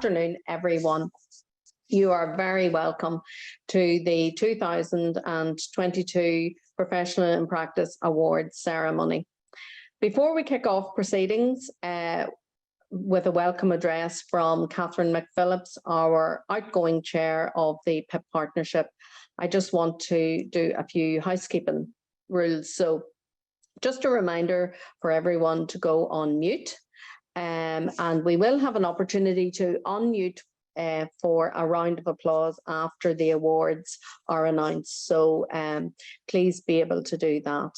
afternoon, everyone. You are very welcome to the 2022 Professional in Practice Awards Ceremony. Before we kick off proceedings with a welcome address from Catherine McPhillips, our outgoing chair of the PiP Partnership, I just want to do a few housekeeping rules. So just a reminder for everyone to go on mute, and we will have an opportunity to unmute for a round of applause after the awards are announced. So please be able to do that.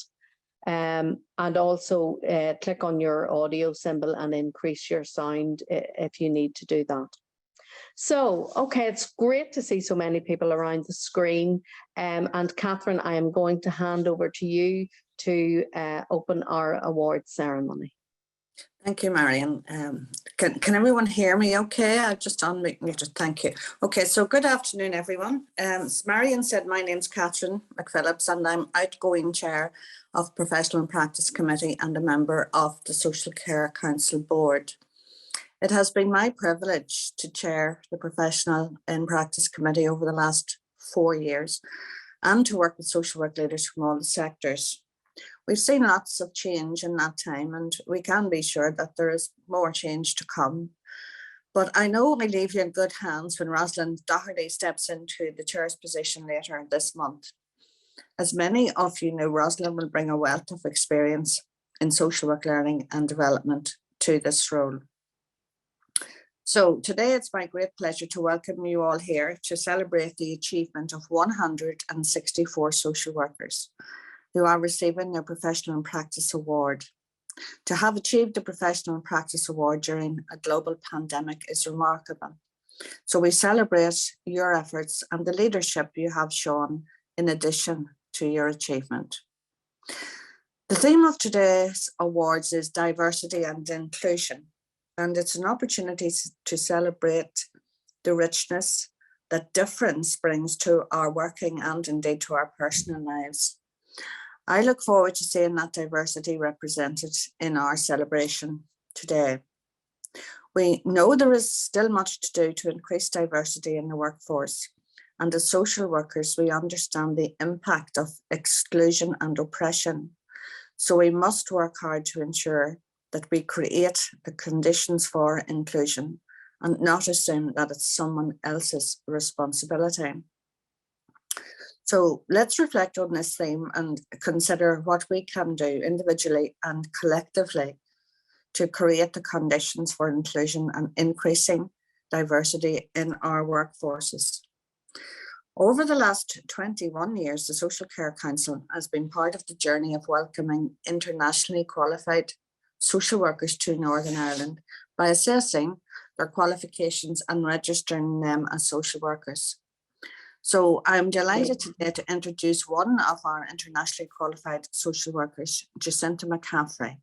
And also click on your audio symbol and increase your sound if you need to do that. So, okay, it's great to see so many people around the screen. And Catherine, I am going to hand over to you to open our awards ceremony. Thank you, Marion. Can everyone hear me okay? I've just unmuted, thank you. Okay, so good afternoon, everyone. As Marion said, my name's Catherine McPhillips and I'm outgoing chair of Professional and Practice Committee and a member of the Social Care Council Board. It has been my privilege to chair the Professional in Practice Committee over the last 4 years and to work with social work leaders from all the sectors. We've seen lots of change in that time and we can be sure that there is more change to come. But I know I leave you in good hands when Rosalind Doherty steps into the chair's position later this month. As many of you know, Rosalind will bring a wealth of experience in social work learning and development to this role. So today it's my great pleasure to welcome you all here to celebrate the achievement of 164 social workers who are receiving their Professional in Practice Award. To have achieved the Professional in Practice Award during a global pandemic is remarkable. So we celebrate your efforts and the leadership you have shown in addition to your achievement. The theme of today's awards is diversity and inclusion, and it's an opportunity to celebrate the richness that difference brings to our working and indeed to our personal lives. I look forward to seeing that diversity represented in our celebration today. We know there is still much to do to increase diversity in the workforce, and as social workers, we understand the impact of exclusion and oppression. So we must work hard to ensure that we create the conditions for inclusion and not assume that it's someone else's responsibility. So let's reflect on this theme and consider what we can do individually and collectively to create the conditions for inclusion and increasing diversity in our workforces. Over the last 21 years, the Social Care Council has been part of the journey of welcoming internationally qualified social workers to Northern Ireland by assessing their qualifications and registering them as social workers. So I'm delighted today to introduce one of our internationally qualified social workers, Jacinta McCaffrey.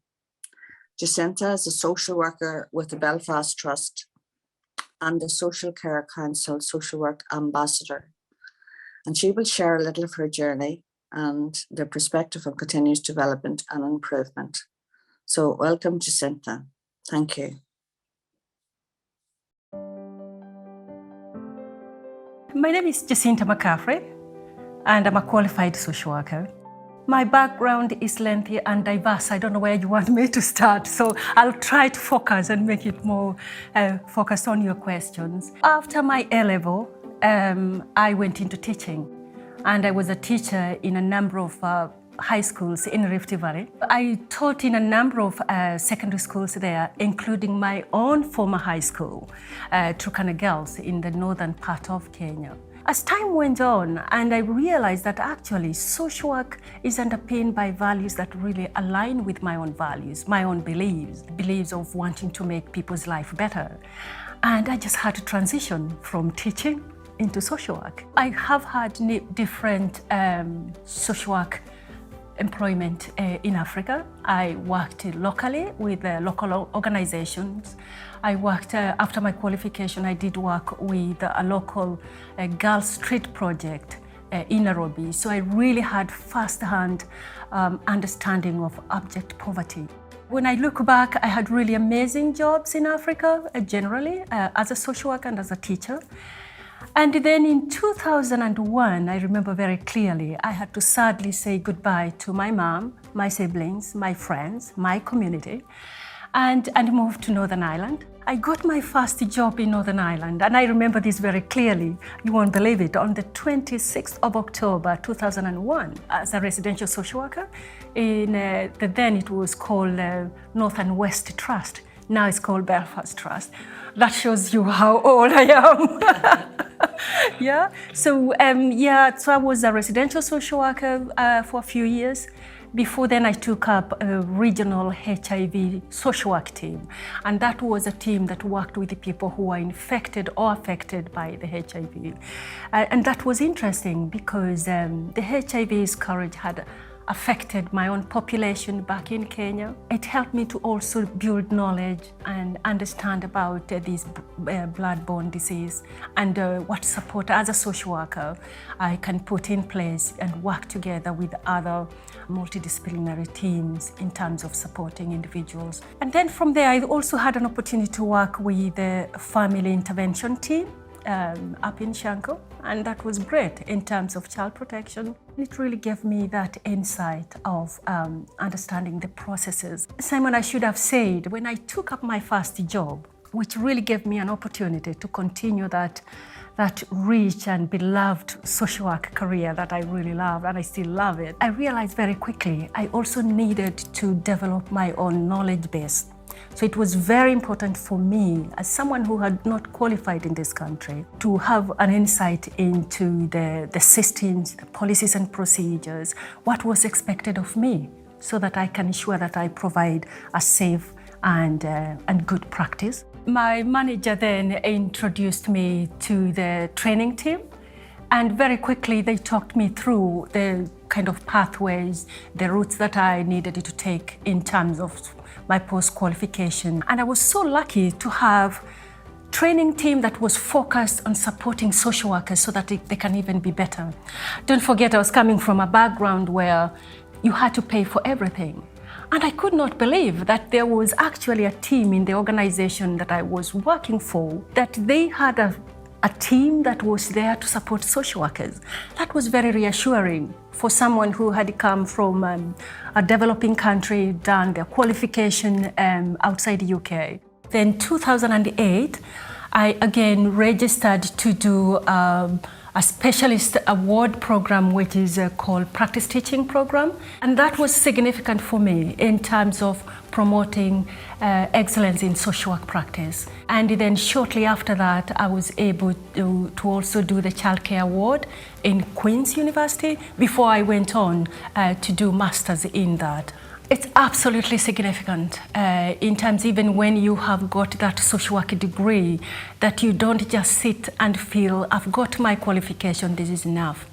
Jacinta is a social worker with the Belfast Trust and the Social Care Council Social Work Ambassador. And she will share a little of her journey and the perspective of continuous development and improvement. So welcome, Jacinta. Thank you. My name is Jacinta McCaffrey, and I'm a qualified social worker. My background is lengthy and diverse. I don't know where you want me to start, so I'll try to focus and make it more focused on your questions. After my A-level, I went into teaching, and I was a teacher in a number of high schools in Rift Valley. I taught in a number of secondary schools there, including my own former high school, Turkana Girls, in the northern part of Kenya. As time went on, and I realized that actually social work is underpinned by values that really align with my own values, my own beliefs of wanting to make people's life better. And I just had to transition from teaching into social work. I have had different social work employment in Africa. I worked locally with local organizations. I worked, after my qualification, I did work with a local Girl Street project in Nairobi. So I really had first-hand understanding of abject poverty. When I look back, I had really amazing jobs in Africa, generally, as a social worker and as a teacher. And then in 2001, I remember very clearly, I had to sadly say goodbye to my mom, my siblings, my friends, my community, and moved to Northern Ireland. I got my first job in Northern Ireland, and I remember this very clearly. You won't believe it, on the 26th of October, 2001, as a residential social worker in then it was called North and West Trust. Now it's called Belfast Trust. That shows you how old I am. Yeah. So so I was a residential social worker for a few years. Before then, I took up a regional HIV social work team. And that was a team that worked with the people who were infected or affected by the HIV. And that was interesting because the HIV scourge had affected my own population back in Kenya. It helped me to also build knowledge and understand about this blood-borne disease and what support as a social worker I can put in place and work together with other multidisciplinary teams in terms of supporting individuals. And then from there, I also had an opportunity to work with the family intervention team up in Shanko, and that was great in terms of child protection. It really gave me that insight of understanding the processes. Simon, I should have said, when I took up my first job, which really gave me an opportunity to continue that rich and beloved social work career that I really love, and I still love it, I realized very quickly I also needed to develop my own knowledge base. So it was very important for me, as someone who had not qualified in this country, to have an insight into the systems, the policies and procedures, what was expected of me, so that I can ensure that I provide a safe and good practice. My manager then introduced me to the training team, and very quickly they talked me through the kind of pathways, the routes that I needed to take in terms of my post-qualification. And I was so lucky to have a training team that was focused on supporting social workers so that they can even be better. Don't forget, I was coming from a background where you had to pay for everything. And I could not believe that there was actually a team in the organization that I was working for, that they had a team that was there to support social workers. That was very reassuring for someone who had come from a developing country, done their qualification outside the UK. Then 2008, I again registered to do a specialist award program, which is called Practice Teaching Program. And that was significant for me in terms of promoting excellence in social work practice. And then shortly after that, I was able to also do the Childcare Award in Queen's University before I went on to do masters in that. It's absolutely significant in terms, even when you have got that social work degree, that you don't just sit and feel, I've got my qualification, this is enough.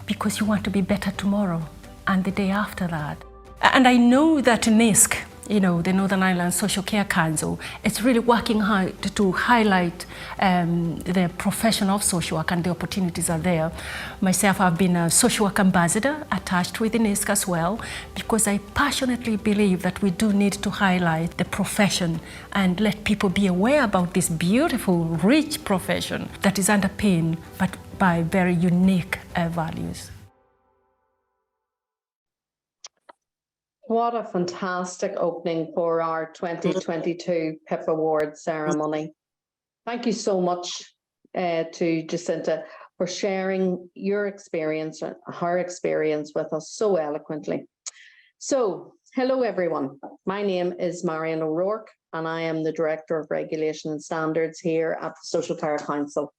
Because you want to be better tomorrow and the day after that. And I know that NISC, the Northern Ireland Social Care Council, it's really working hard to highlight the profession of social work, and the opportunities are there. Myself, I've been a social work ambassador attached with the NISC as well, because I passionately believe that we do need to highlight the profession and let people be aware about this beautiful, rich profession that is underpinned by very unique values. What a fantastic opening for our 2022 PiP Awards Ceremony. Thank you so much to Jacinta for sharing your experience, her experience with us so eloquently. So, hello everyone. My name is Marion O'Rourke and I am the Director of Regulation and Standards here at the Social Care Council.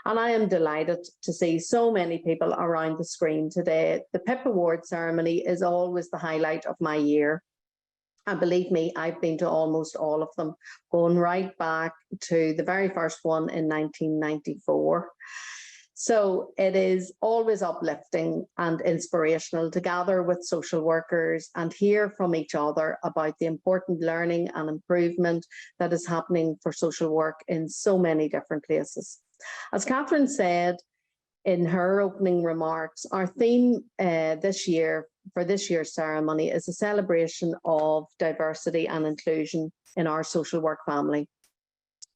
And I am delighted to see so many people around the screen today. The PiP Awards Ceremony is always the highlight of my year. And believe me, I've been to almost all of them, going right back to the very first one in 1994. So it is always uplifting and inspirational to gather with social workers and hear from each other about the important learning and improvement that is happening for social work in so many different places. As Catherine said, in her opening remarks, our theme this year for this year's ceremony is a celebration of diversity and inclusion in our social work family.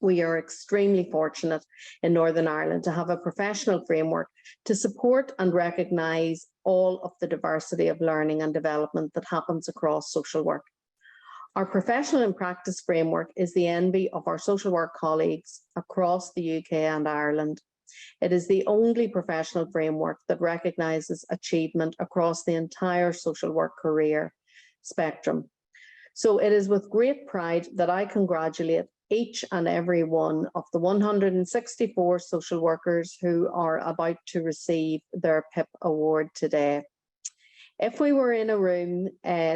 We are extremely fortunate in Northern Ireland to have a professional framework to support and recognise all of the diversity of learning and development that happens across social work. Our professional and practice framework is the envy of our social work colleagues across the UK and Ireland. It is the only professional framework that recognises achievement across the entire social work career spectrum. So it is with great pride that I congratulate each and every one of the 164 social workers who are about to receive their PiP Award today. If we were in a room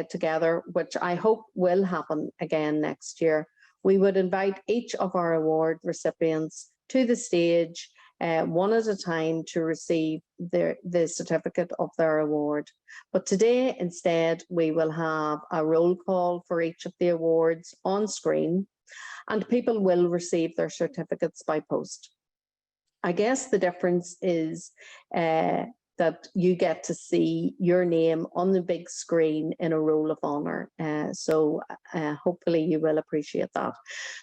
together, which I hope will happen again next year, we would invite each of our award recipients to the stage one at a time to receive the certificate of their award. But today, instead, we will have a roll call for each of the awards on screen, and people will receive their certificates by post. I guess the difference is that you get to see your name on the big screen in a roll of honour. So hopefully you will appreciate that.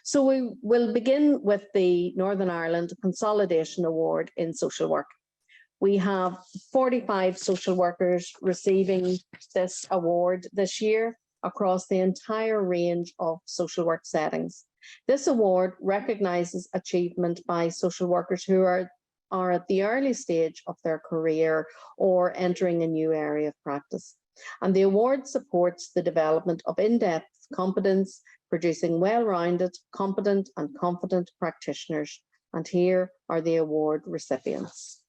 So we will begin with the Northern Ireland Consolidation Award in Social Work. We have 45 social workers receiving this award this year across the entire range of social work settings. This award recognises achievement by social workers who are at the early stage of their career or entering a new area of practice. And the award supports the development of in-depth competence, producing well-rounded, competent and confident practitioners. And here are the award recipients.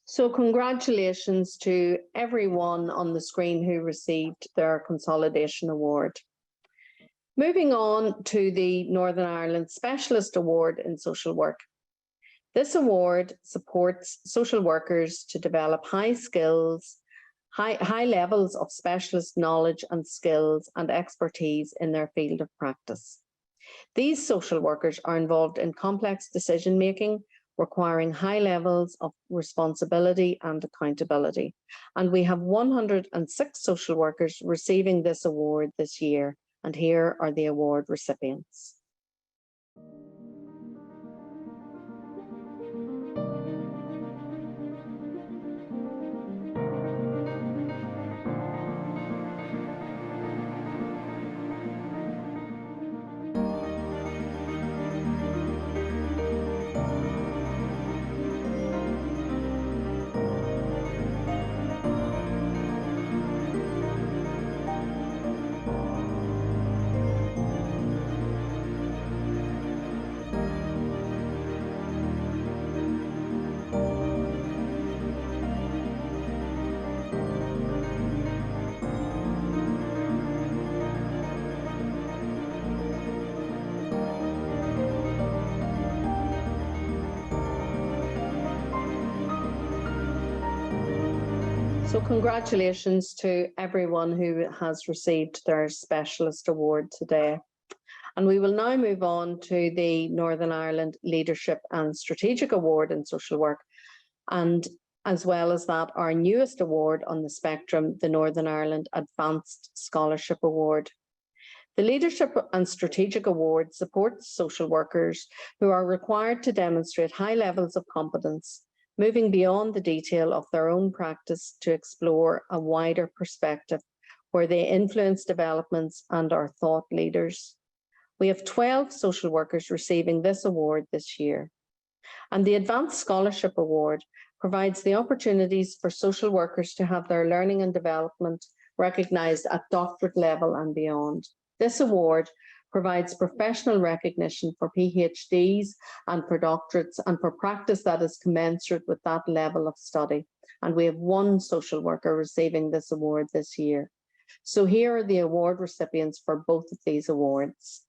So congratulations to everyone on the screen who received their Consolidation Award. Moving on to the Northern Ireland Specialist Award in Social Work. This award supports social workers to develop high levels of specialist knowledge and skills and expertise in their field of practice. These social workers are involved in complex decision-making, requiring high levels of responsibility and accountability. And we have 106 social workers receiving this award this year. And here are the award recipients. So congratulations to everyone who has received their Specialist Award today. And we will now move on to the Northern Ireland Leadership and Strategic Award in Social Work. And as well as that, our newest award on the spectrum, the Northern Ireland Advanced Scholarship Award. The Leadership and Strategic Award supports social workers who are required to demonstrate high levels of competence, moving beyond the detail of their own practice to explore a wider perspective where they influence developments and are thought leaders. We have 12 social workers receiving this award this year. And the Advanced Scholarship Award provides the opportunities for social workers to have their learning and development recognised at doctorate level and beyond. This award provides professional recognition for PhDs and for doctorates and for practice that is commensurate with that level of study. And we have one social worker receiving this award this year. So here are the award recipients for both of these awards.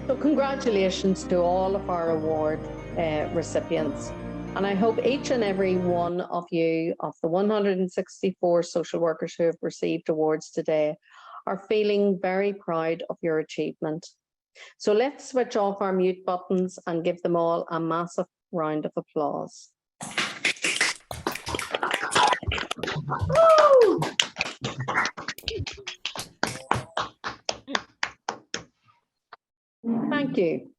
So congratulations to all of our award recipients. And I hope each and every one of you, of the 164 social workers who have received awards today, are feeling very proud of your achievement. So let's switch off our mute buttons and give them all a massive round of applause. Woo! Thank you.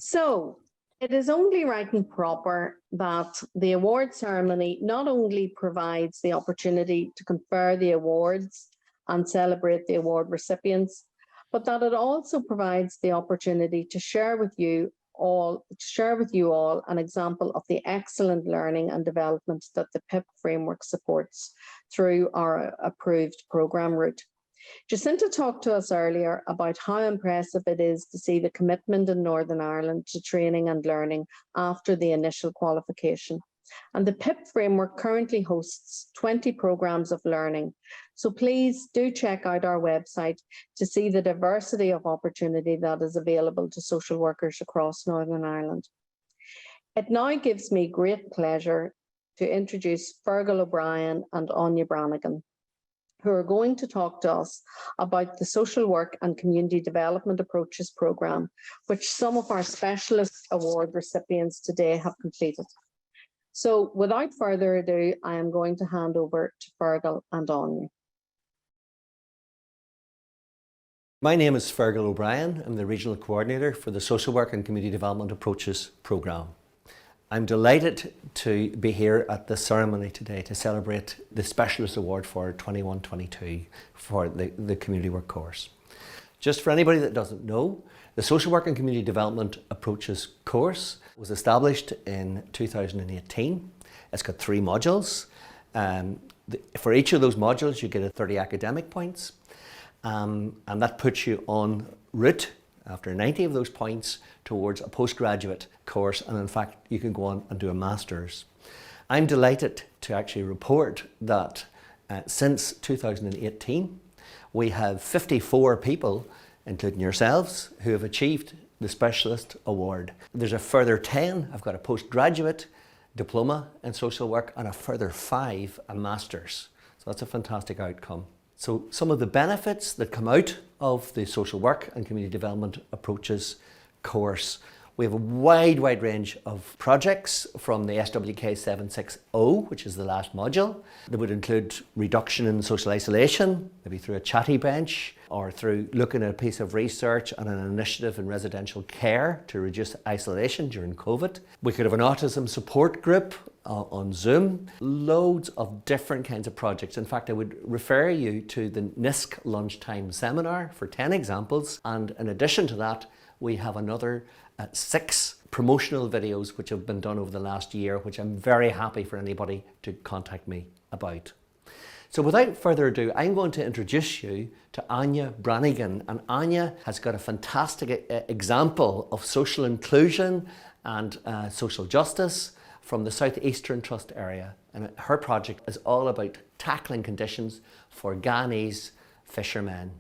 So it is only right and proper that the award ceremony not only provides the opportunity to confer the awards and celebrate the award recipients, but that it also provides the opportunity to share with you all an example of the excellent learning and development that the PiP framework supports through our approved programme route. Jacinta talked to us earlier about how impressive it is to see the commitment in Northern Ireland to training and learning after the initial qualification. And the PiP framework currently hosts 20 programmes of learning. So please do check out our website to see the diversity of opportunity that is available to social workers across Northern Ireland. It now gives me great pleasure to introduce Fergal O'Brien and Anya Brannigan, who are going to talk to us about the Social Work and Community Development Approaches programme, which some of our specialist award recipients today have completed. So without further ado, I am going to hand over to Fergal and Anya. My name is Fergal O'Brien. I'm the Regional Coordinator for the Social Work and Community Development Approaches programme. I'm delighted to be here at this ceremony today to celebrate the Specialist Award for 21-22 for the Community Work course. Just for anybody that doesn't know, the Social Work and Community Development Approaches course was established in 2018. It's got 3 modules. For each of those modules, you get 30 academic points, and that puts you en route after 90 of those points towards a postgraduate course, and in fact you can go on and do a master's. I'm delighted to actually report that since 2018 we have 54 people, including yourselves, who have achieved the Specialist Award. There's a further 10 have got a postgraduate diploma in social work, and a further 5 a master's. So that's a fantastic outcome. So some of the benefits that come out of the Social Work and Community Development Approaches course: we have a wide range of projects, from the SWK 760, which is the last module, that would include reduction in social isolation, maybe through a chatty bench, or through looking at a piece of research and an initiative in residential care to reduce isolation during COVID. We could have an autism support group on Zoom. Loads of different kinds of projects. In fact, I would refer you to the NISC lunchtime seminar for 10 examples. And in addition to that, we have another 6 promotional videos which have been done over the last year, which I'm very happy for anybody to contact me about. So without further ado, I'm going to introduce you to Anya Brannigan. And Anya has got a fantastic example of social inclusion and social justice from the South Eastern Trust area, and her project is all about tackling conditions for Ghanaian fishermen.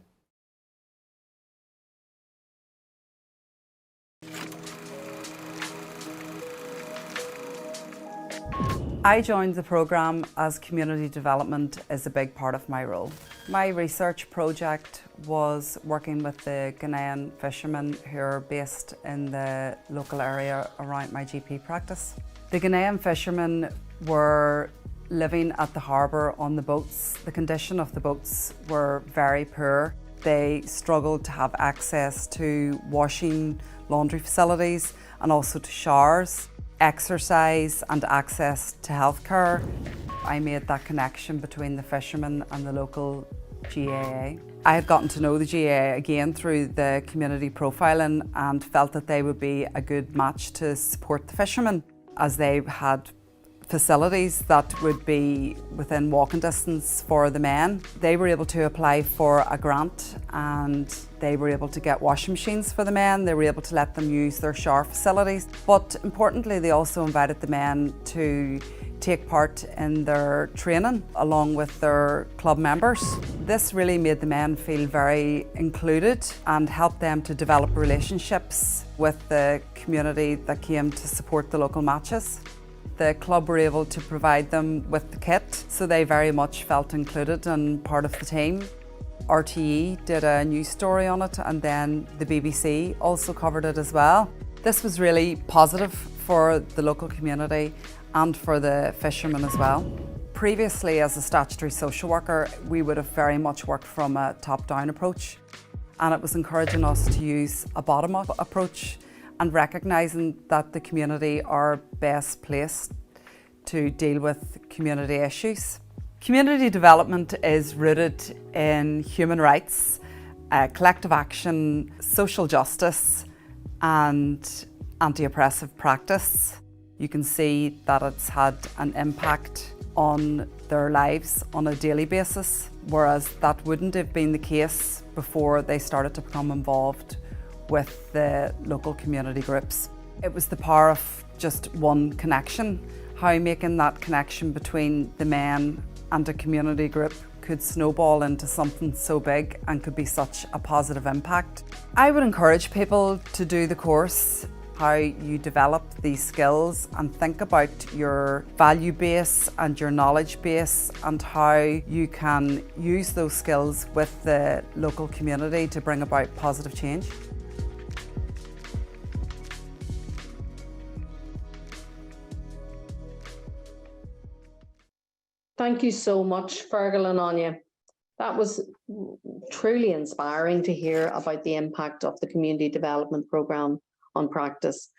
I joined the programme as community development is a big part of my role. My research project was working with the Ghanaian fishermen who are based in the local area around my GP practice. The Ghanaian fishermen were living at the harbour on the boats. The condition of the boats were very poor. They struggled to have access to washing, laundry facilities and also to showers, exercise and access to healthcare. I made that connection between the fishermen and the local GAA. I had gotten to know the GAA again through the community profiling and felt that they would be a good match to support the fishermen, as they had facilities that would be within walking distance for the men. They were able to apply for a grant and they were able to get washing machines for the men. They were able to let them use their shower facilities. But importantly, they also invited the men to take part in their training along with their club members. This really made the men feel very included and helped them to develop relationships with the community that came to support the local matches. The club were able to provide them with the kit, so they very much felt included and part of the team. RTE did a news story on it, and then the BBC also covered it as well. This was really positive for the local community and for the fishermen as well. Previously, as a statutory social worker, we would have very much worked from a top-down approach, and it was encouraging us to use a bottom-up approach and recognising that the community are best placed to deal with community issues. Community development is rooted in human rights, collective action, social justice and anti-oppressive practice. You can see that it's had an impact on their lives on a daily basis, whereas that wouldn't have been the case before they started to become involved with the local community groups. It was the power of just one connection, how making that connection between the men and a community group could snowball into something so big and could be such a positive impact. I would encourage people to do the course, how you develop these skills and think about your value base and your knowledge base and how you can use those skills with the local community to bring about positive change. Thank you so much, Fergal and Anya. That was truly inspiring to hear about the impact of the community development programme on practice,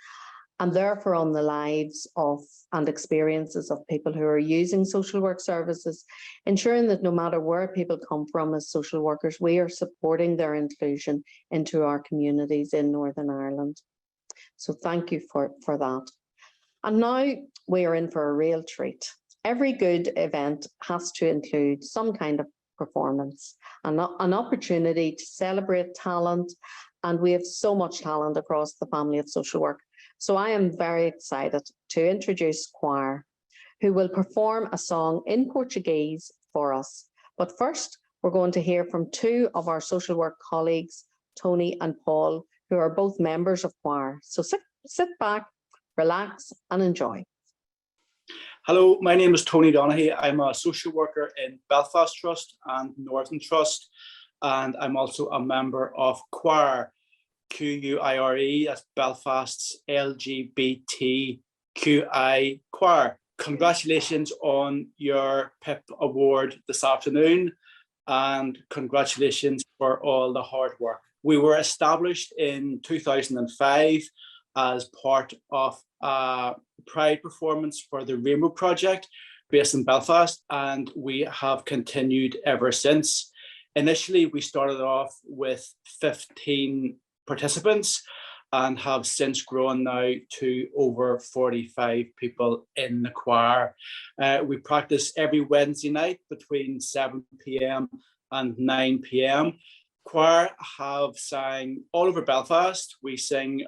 and therefore on the lives of and experiences of people who are using social work services, ensuring that no matter where people come from as social workers, we are supporting their inclusion into our communities in Northern Ireland. So thank you for that. And now we are in for a real treat. Every good event has to include some kind of performance, an opportunity to celebrate talent, and we have so much talent across the family of social work. So I am very excited to introduce Choir, who will perform a song in Portuguese for us. But first, we're going to hear from two of our social work colleagues, Tony and Paul, who are both members of Choir. So sit back, relax and enjoy. Hello, my name is Tony Donaghy. I'm a social worker in Belfast Trust and Northern Trust, and I'm also a member of Choir, QUIRE, that's Belfast's LGBTQI Choir. Congratulations on your PiP Award this afternoon, and congratulations for all the hard work. We were established in 2005 as part of a Pride performance for the Rainbow Project based in Belfast, and we have continued ever since. Initially, we started off with 15 participants and have since grown now to over 45 people in the choir. We practice every Wednesday night between 7 p.m. and 9 p.m. Choir have sang all over Belfast. We sing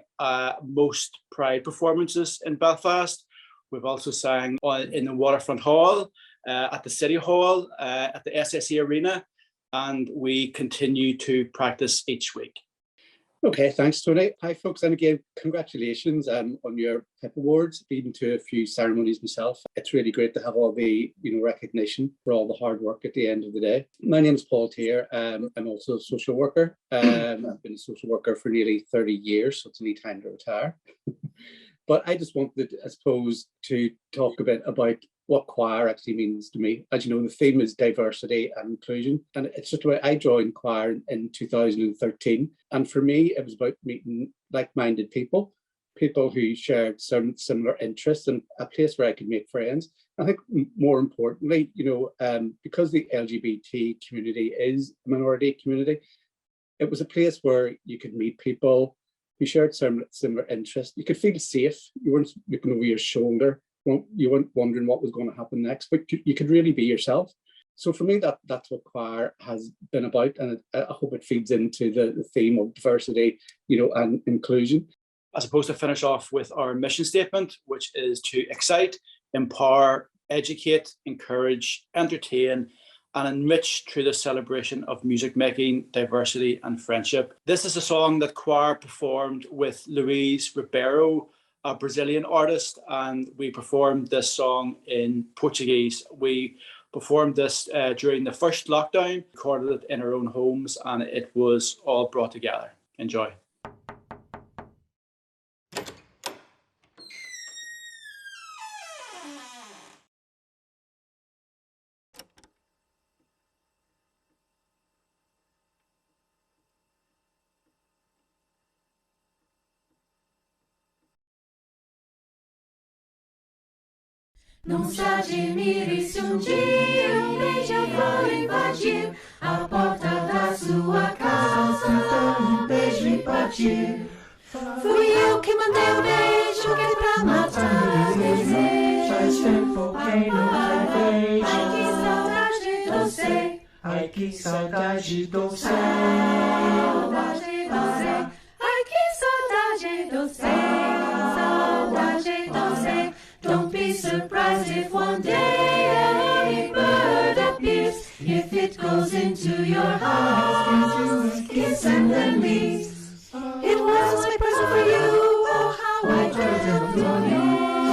most Pride performances in Belfast. We've also sang in the Waterfront Hall, at the City Hall, at the SSE Arena, and we continue to practice each week. Okay, thanks, Tony. Hi, folks, and again, congratulations on your PiP Awards. Been to a few ceremonies myself. It's really great to have all the recognition for all the hard work at the end of the day. My name is Paul Tier. I'm also a social worker. I've been a social worker for nearly 30 years, so it's nearly time to retire. But I just wanted, I suppose, to talk a bit about what choir actually means to me. As you know, the theme is diversity and inclusion. And it's just the way I joined choir in 2013. And for me, it was about meeting like-minded people, people who shared some similar interests, and a place where I could make friends. I think more importantly, because the LGBT community is a minority community, it was a place where you could meet people who shared similar interests. You could feel safe. You weren't looking over your shoulder. You weren't wondering what was going to happen next, but you could really be yourself. So for me, that's what choir has been about, and I hope it feeds into the theme of diversity, and inclusion. I suppose to finish off with our mission statement, which is to excite, empower, educate, encourage, entertain, and enrich through the celebration of music making, diversity, and friendship. This is a song that choir performed with Luis Ribeiro, a Brazilian artist, and we performed this song in Portuguese. We performed this during the first lockdown, recorded it in our own homes, and it was all brought together. Enjoy. Não se admire se dia beija-flor invadir a porta da sua casa, então beijo e partir. Fui eu que mandei o beijo que é pra matar os desejos. Faz tempo quem não te vejo. Ai, que saudade doce. Ai, que saudade doce. Saudade doce. Ai, que saudade doce. Saudade doce. Don't be surprised if one day a bird appears. If it goes into your house, kiss and then leaves. It was my present for you. Oh, how I dreamt of you.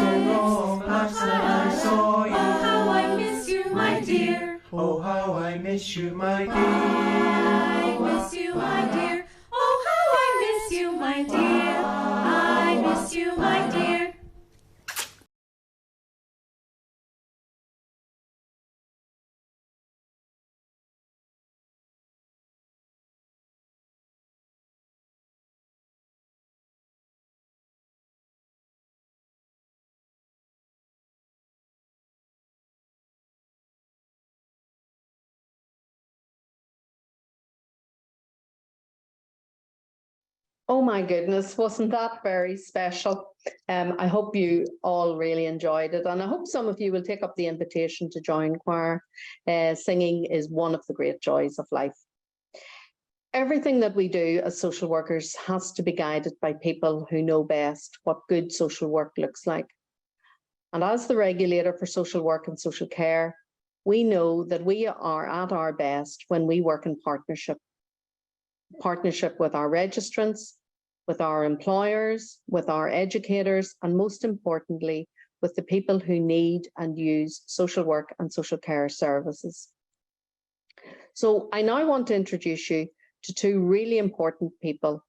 So long past that I saw you. Oh, how I miss you, my dear. Oh, how I miss you, my dear. I miss you, my dear. Oh, how I miss you, my dear. I miss you, my dear. Oh my goodness, wasn't that very special? I hope you all really enjoyed it, and I hope some of you will take up the invitation to join choir. Singing is one of the great joys of life. Everything that we do as social workers has to be guided by people who know best what good social work looks like. And as the regulator for social work and social care, we know that we are at our best when we work in partnership with our registrants, with our employers, with our educators, and most importantly, with the people who need and use social work and social care services. So I now want to introduce you to two really important people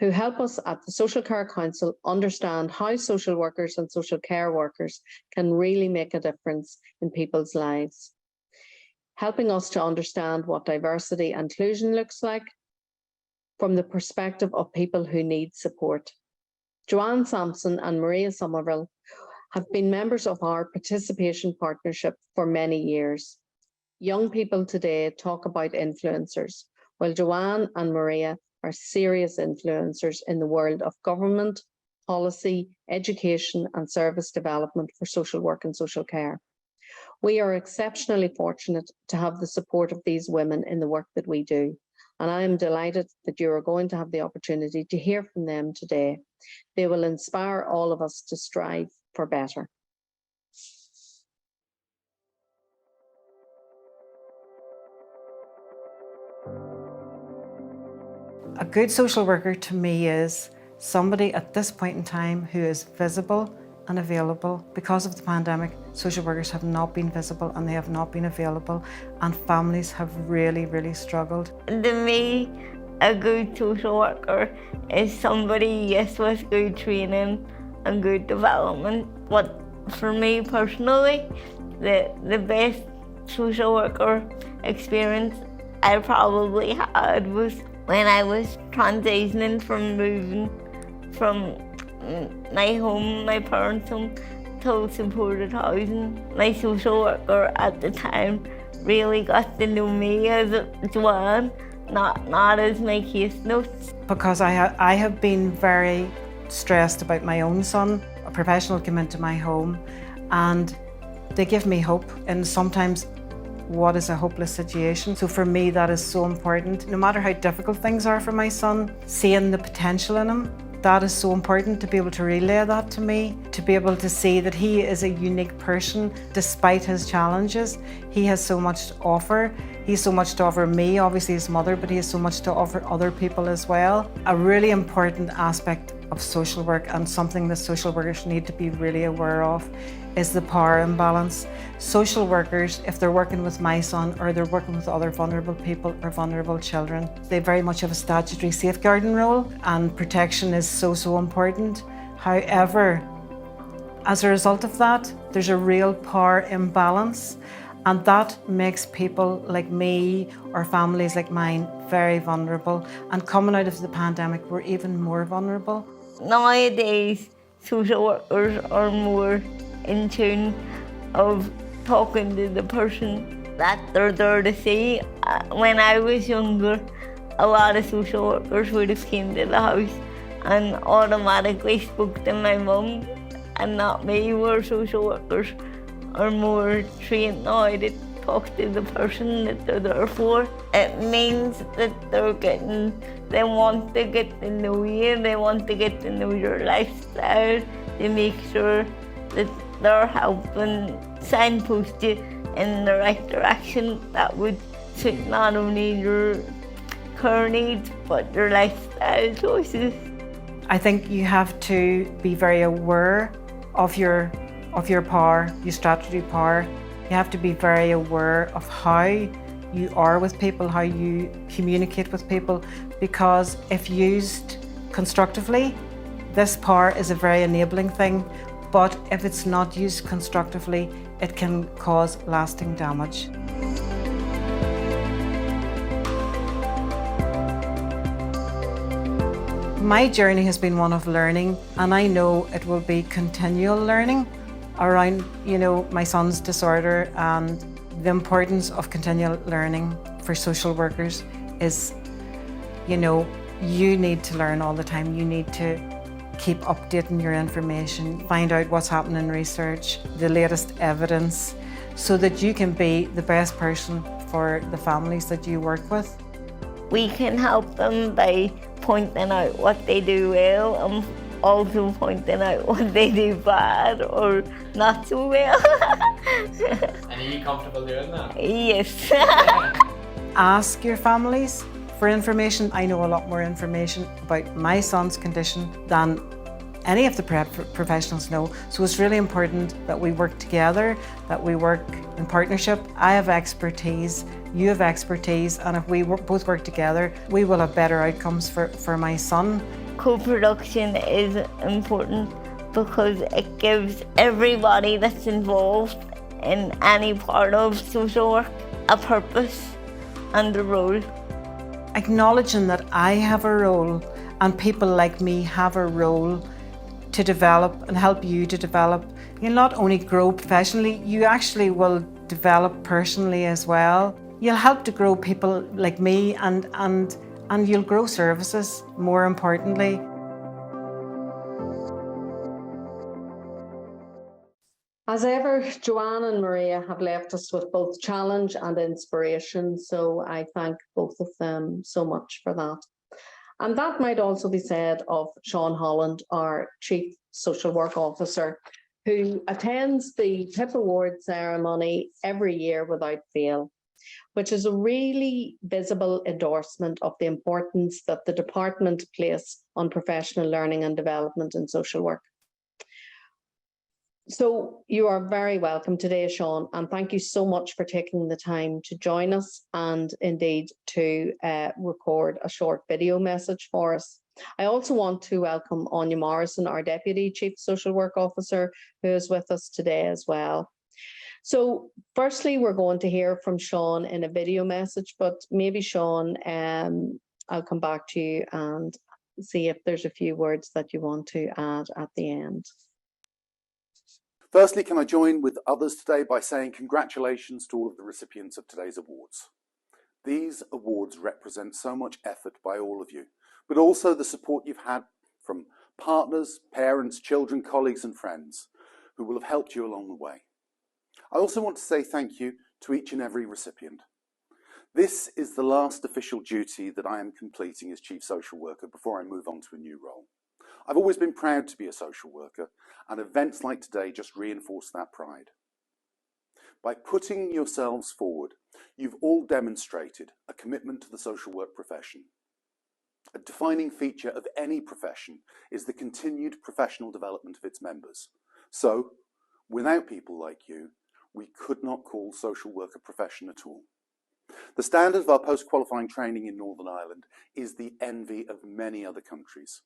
who help us at the Social Care Council understand how social workers and social care workers can really make a difference in people's lives, helping us to understand what diversity and inclusion looks like from the perspective of people who need support. Joanne Sampson and Maria Somerville have been members of our participation partnership for many years. Young people today talk about influencers, while Joanne and Maria are serious influencers in the world of government, policy, education, and service development for social work and social care. We are exceptionally fortunate to have the support of these women in the work that we do. And I am delighted that you are going to have the opportunity to hear from them today. They will inspire all of us to strive for better. A good social worker to me is somebody at this point in time who is visible and available. Because of the pandemic, social workers have not been visible and they have not been available, and families have really, really struggled. To me, a good social worker is somebody, yes, with good training and good development. But for me personally, the best social worker experience I probably had was when I was transitioning from moving from my home, my parents' home, to supported housing. My social worker at the time really got to know me as Joanne, not as my case notes. Because I have been very stressed about my own son. A professional came into my home and they give me hope, and sometimes what is a hopeless situation. So for me, that is so important. No matter how difficult things are for my son, seeing the potential in him, that is so important to be able to relay that to me, to be able to see that he is a unique person despite his challenges. He has so much to offer. He has so much to offer me, obviously his mother, but he has so much to offer other people as well. A really important aspect of social work, and something that social workers need to be really aware of, is the power imbalance. Social workers, if they're working with my son or they're working with other vulnerable people or vulnerable children, they very much have a statutory safeguarding role, and protection is so important. However, as a result of that, there's a real power imbalance, and that makes people like me or families like mine very vulnerable. And coming out of the pandemic, we're even more vulnerable. Nowadays, social workers are more in tune of talking to the person that they're there to see. When I was younger, a lot of social workers would have came to the house and automatically spoke to my mum and not me, where social workers are more trained now to talk to the person that they're there for. It means that they want to get to know you, they want to get to know your lifestyle, to make sure that they're helping signpost you in the right direction that would suit not only your care needs but your lifestyle choices. I think you have to be very aware of your power, your statutory power. You have to be very aware of how you are with people, how you communicate with people, because if used constructively, this power is a very enabling thing, but if it's not used constructively, it can cause lasting damage. My journey has been one of learning, and I know it will be continual learning around, my son's disorder, and the importance of continual learning for social workers is, you need to learn all the time. You need to keep updating your information, find out what's happening in research, the latest evidence, so that you can be the best person for the families that you work with. We can help them by pointing out what they do well and also pointing out what they do bad or not so well. And are you comfortable doing that? Yes. Ask your families for information. I know a lot more information about my son's condition than any of the professionals know. So it's really important that we work together, that we work in partnership. I have expertise, you have expertise, and if we both work together, we will have better outcomes for my son. Co-production is important because it gives everybody that's involved in any part of social work a purpose and a role. Acknowledging that I have a role and people like me have a role to develop and help you to develop. You'll not only grow professionally, you actually will develop personally as well. You'll help to grow people like me, and you'll grow services, more importantly. As ever, Joanne and Maria have left us with both challenge and inspiration, so I thank both of them so much for that. And that might also be said of Sean Holland, our Chief Social Work Officer, who attends the PiP Awards Ceremony every year without fail. which is a really visible endorsement of the importance that the department place on professional learning and development in social work. So you are very welcome today, Sean, and thank you so much for taking the time to join us and indeed to record a short video message for us. I also want to welcome Anya Morrison, our Deputy Chief Social Work Officer, who is with us today as well. So firstly, we're going to hear from Sean in a video message, but maybe Sean, I'll come back to you and see if there's a few words that you want to add at the end. Firstly, can I join with others today by saying congratulations to all of the recipients of today's awards. These awards represent so much effort by all of you, but also the support you've had from partners, parents, children, colleagues and friends who will have helped you along the way. I also want to say thank you to each and every recipient. This is the last official duty that I am completing as Chief Social Worker before I move on to a new role. I've always been proud to be a social worker, and events like today just reinforce that pride. By putting yourselves forward, you've all demonstrated a commitment to the social work profession. A defining feature of any profession is the continued professional development of its members. So, without people like you, we could not call social work a profession at all. The standard of our post-qualifying training in Northern Ireland is the envy of many other countries.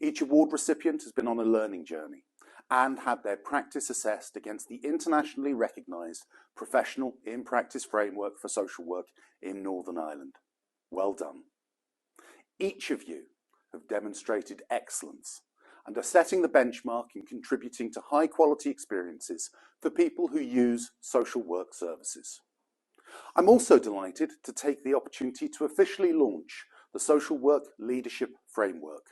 Each award recipient has been on a learning journey and had their practice assessed against the internationally recognised professional in-practice framework for social work in Northern Ireland. Well done. Each of you have demonstrated excellence and are setting the benchmark in contributing to high-quality experiences for people who use social work services. I'm also delighted to take the opportunity to officially launch the Social Work Leadership Framework.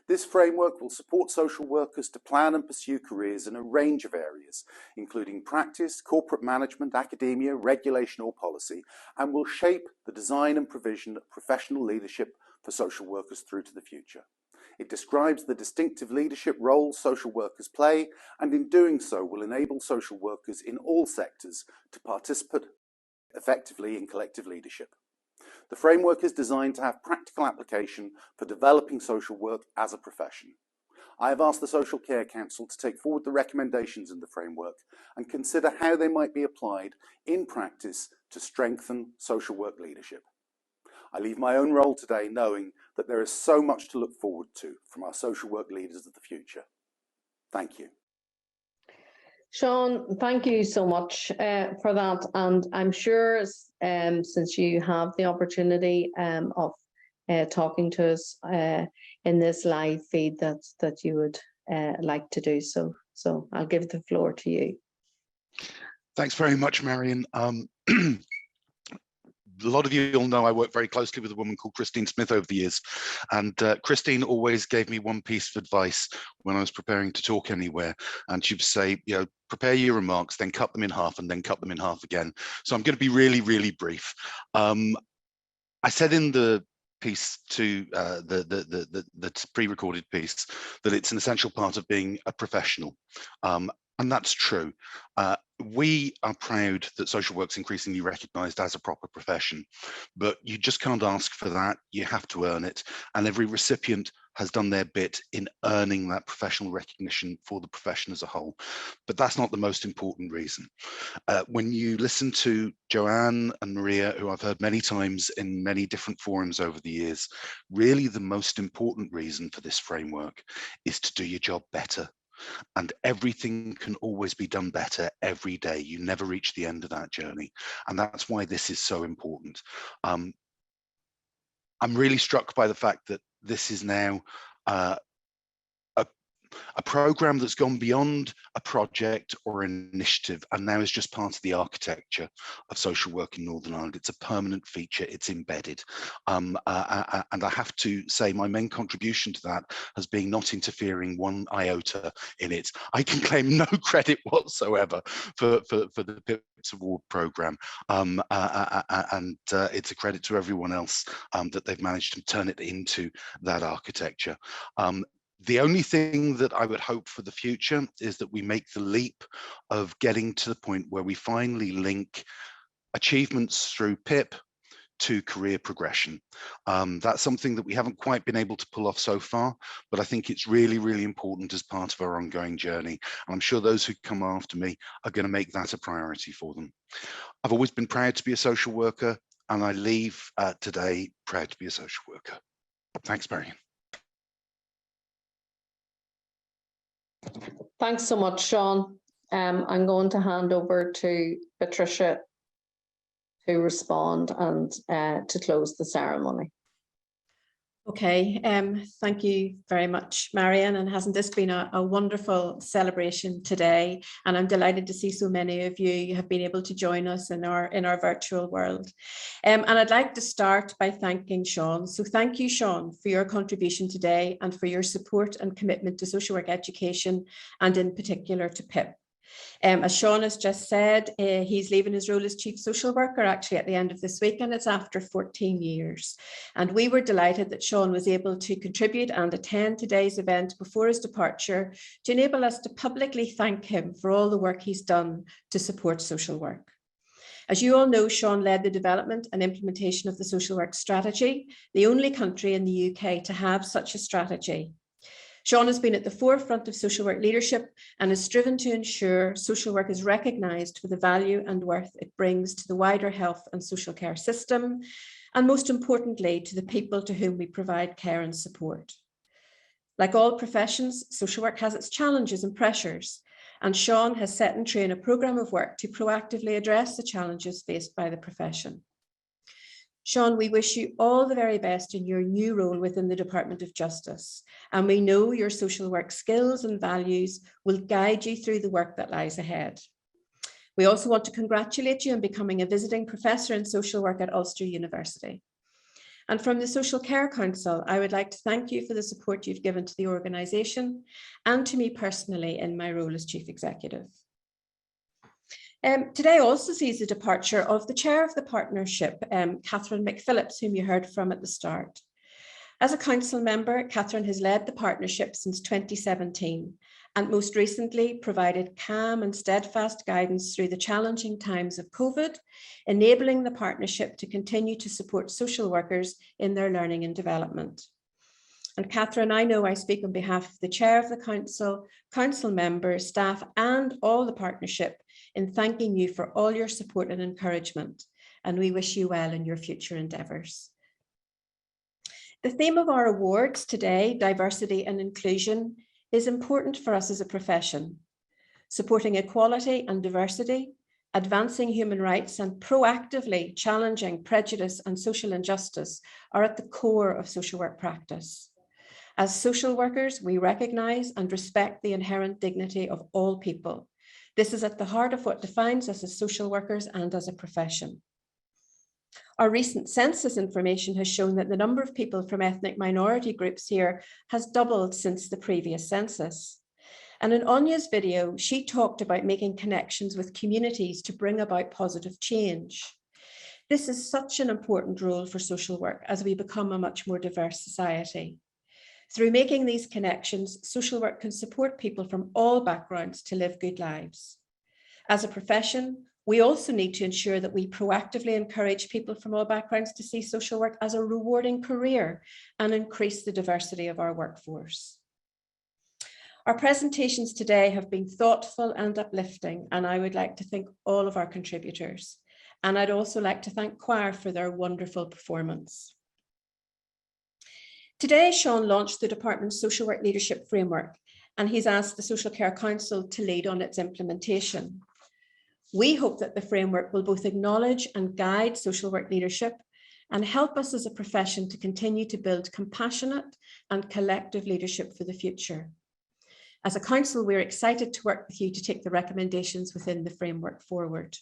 This framework will support social workers to plan and pursue careers in a range of areas, including practice, corporate management, academia, regulation or policy, and will shape the design and provision of professional leadership for social workers through to the future. It describes the distinctive leadership roles social workers play, and in doing so will enable social workers in all sectors to participate effectively in collective leadership. The framework is designed to have practical application for developing social work as a profession. I have asked the Social Care Council to take forward the recommendations in the framework and consider how they might be applied in practice to strengthen social work leadership. I leave my own role today knowing that there is so much to look forward to from our social work leaders of the future. Thank you. Sean, thank you so much for that. And I'm sure since you have the opportunity of talking to us in this live feed that you would like to do so. So I'll give the floor to you. Thanks very much, Marion. A lot of you all know I work very closely with a woman called Christine Smith over the years, and Christine always gave me one piece of advice when I was preparing to talk anywhere, and she would say, you know, prepare your remarks, then cut them in half, and then cut them in half again. So I'm going to be really, really brief. I said in the piece to the pre-recorded piece that it's an essential part of being a professional, and that's true. We are proud that social work's increasingly recognised as a proper profession, but you just can't ask for that. You have to earn it, and every recipient has done their bit in earning that professional recognition for the profession as a whole. But that's not the most important reason. When you listen to Joanne and Maria, who I've heard many times in many different forums over the years, really the most important reason for this framework is to do your job better. And everything can always be done better every day. You never reach the end of that journey. And that's why this is so important. I'm really struck by the fact that this is now a program that's gone beyond a project or an initiative and now is just part of the architecture of social work in Northern Ireland. It's a permanent feature, it's embedded. And I have to say my main contribution to that has been not interfering one iota in it. I can claim no credit whatsoever for the PiP Award program. And it's a credit to everyone else that they've managed to turn it into that architecture. The only thing that I would hope for the future is that we make the leap of getting to the point where we finally link achievements through PiP to career progression. That's something that we haven't quite been able to pull off so far, but I think it's really, really important as part of our ongoing journey. And I'm sure those who come after me are going to make that a priority for them. I've always been proud to be a social worker, and I leave today proud to be a social worker. Thanks, Marion. Thanks so much, Sean. I'm going to hand over to Patricia to respond and to close the ceremony. Okay, thank you very much, Marion. And hasn't this been a wonderful celebration today? And I'm delighted to see so many of you have been able to join us in our virtual world. And I'd like to start by thanking Sean. So thank you, Sean, for your contribution today and for your support and commitment to social work education, and in particular to PiP. As Sean has just said, he's leaving his role as Chief Social Worker actually at the end of this week, and it's after 14 years. And we were delighted that Sean was able to contribute and attend today's event before his departure to enable us to publicly thank him for all the work he's done to support social work. As you all know, Sean led the development and implementation of the social work strategy, the only country in the UK to have such a strategy. Sean has been at the forefront of social work leadership and has striven to ensure social work is recognised for the value and worth it brings to the wider health and social care system, and most importantly, to the people to whom we provide care and support. Like all professions, social work has its challenges and pressures, and Sean has set in train a programme of work to proactively address the challenges faced by the profession. Sean, we wish you all the very best in your new role within the Department of Justice, and we know your social work skills and values will guide you through the work that lies ahead. We also want to congratulate you on becoming a visiting professor in social work at Ulster University. And from the Social Care Council, I would like to thank you for the support you've given to the organisation and to me personally in my role as Chief Executive. Today also sees the departure of the chair of the partnership, Catherine McPhillips, whom you heard from at the start. As a council member, Catherine has led the partnership since 2017 and most recently provided calm and steadfast guidance through the challenging times of COVID, enabling the partnership to continue to support social workers in their learning and development. And Catherine, I know I speak on behalf of the chair of the council, council members, staff, and all the partnership in thanking you for all your support and encouragement, and we wish you well in your future endeavours. The theme of our awards today, diversity and inclusion, is important for us as a profession. Supporting equality and diversity, advancing human rights, and proactively challenging prejudice and social injustice are at the core of social work practice. As social workers, we recognise and respect the inherent dignity of all people. This is at the heart of what defines us as social workers and as a profession. Our recent census information has shown that the number of people from ethnic minority groups here has doubled since the previous census. And in Anya's video, she talked about making connections with communities to bring about positive change. This is such an important role for social work as we become a much more diverse society. Through making these connections, social work can support people from all backgrounds to live good lives. As a profession, we also need to ensure that we proactively encourage people from all backgrounds to see social work as a rewarding career and increase the diversity of our workforce. Our presentations today have been thoughtful and uplifting, and I would like to thank all of our contributors. And I'd also like to thank Choir for their wonderful performance. Today, Sean launched the department's social work leadership framework, and he's asked the Social Care Council to lead on its implementation. We hope that the framework will both acknowledge and guide social work leadership and help us as a profession to continue to build compassionate and collective leadership for the future. As a council, we're excited to work with you to take the recommendations within the framework forward.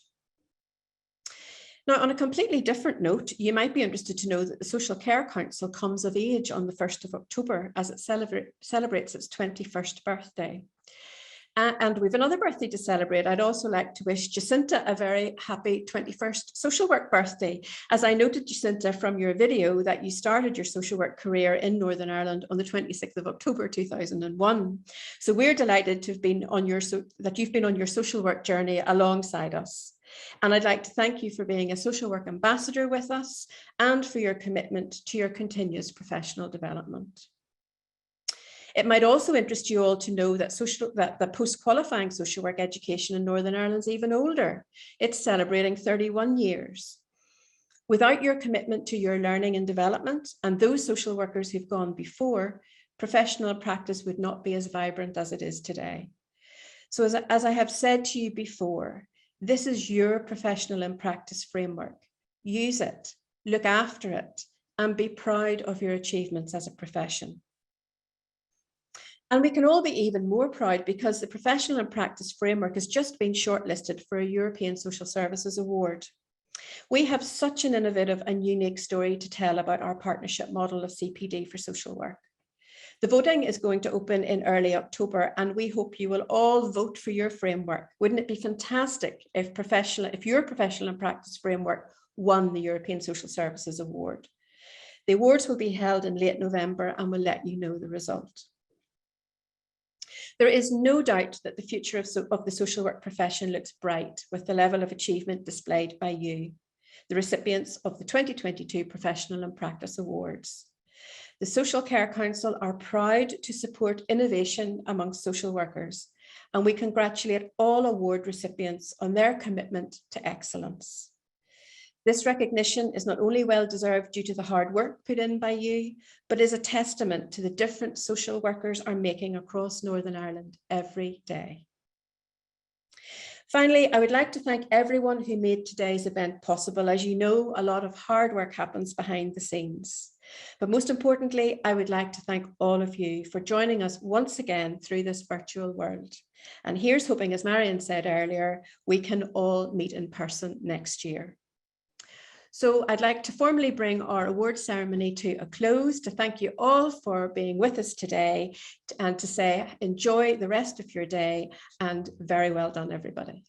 Now, on a completely different note, you might be interested to know that the Social Care Council comes of age on the 1st of October as it celebrates its 21st birthday. And we've another birthday to celebrate. I'd also like to wish Jacinta a very happy 21st social work birthday. As I noted, Jacinta, from your video that you started your social work career in Northern Ireland on the 26th of October 2001. So we're delighted to have been on that you've been on your social work journey alongside us. And I'd like to thank you for being a social work ambassador with us and for your commitment to your continuous professional development. It might also interest you all to know that the post-qualifying social work education in Northern Ireland is even older. It's celebrating 31 years. Without your commitment to your learning and development and those social workers who've gone before, professional practice would not be as vibrant as it is today. So as I have said to you before, this is your professional and practice framework. Use it, look after it, and be proud of your achievements as a profession. And we can all be even more proud because the professional and practice framework has just been shortlisted for a European Social Services Award. We have such an innovative and unique story to tell about our partnership model of CPD for social work. The voting is going to open in early October, and we hope you will all vote for your framework. Wouldn't it be fantastic if your professional and practice framework won the European Social Services Award? The awards will be held in late November and we'll let you know the result. There is no doubt that the future of the social work profession looks bright with the level of achievement displayed by you, the recipients of the 2022 Professional and Practice Awards. The Social Care Council are proud to support innovation amongst social workers, and we congratulate all award recipients on their commitment to excellence. This recognition is not only well deserved due to the hard work put in by you, but is a testament to the difference social workers are making across Northern Ireland every day. Finally, I would like to thank everyone who made today's event possible. As you know, a lot of hard work happens behind the scenes. But most importantly, I would like to thank all of you for joining us once again through this virtual world. And here's hoping, as Marion said earlier, we can all meet in person next year. So I'd like to formally bring our award ceremony to a close, to thank you all for being with us today and to say enjoy the rest of your day and very well done, everybody.